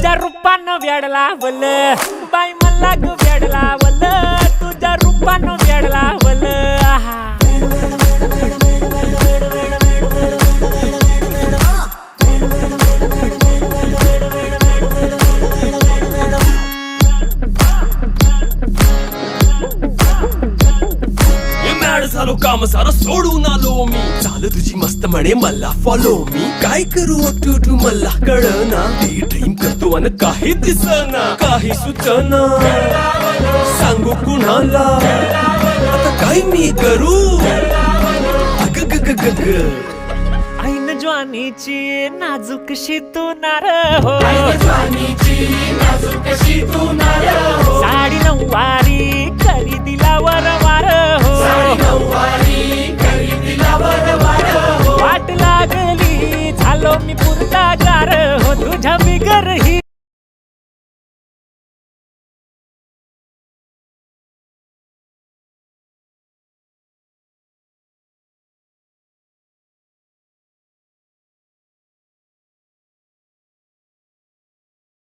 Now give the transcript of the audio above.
तुझ्या रूपानं वेड लावल बाई मला ग वेड लावल तुझ्या रूपानं वेड लावल आहा झालो काम सारं सोडून आलो मी चाल तुझी मस्त म्हणे मला फॉलो मी काय करू टू मला कळना ती ड्रीम करतो अन काही दिसना काही सुचना सांगू कुणाला आता काय मी करू अग ग ग ग ग ऐन ज्वानीची नाजूकशी तू नार हो साडी नऊवारी करी दिला वरवार हो वाट लागली झालो मी पुरता गार हो तुझ्या बिगर ही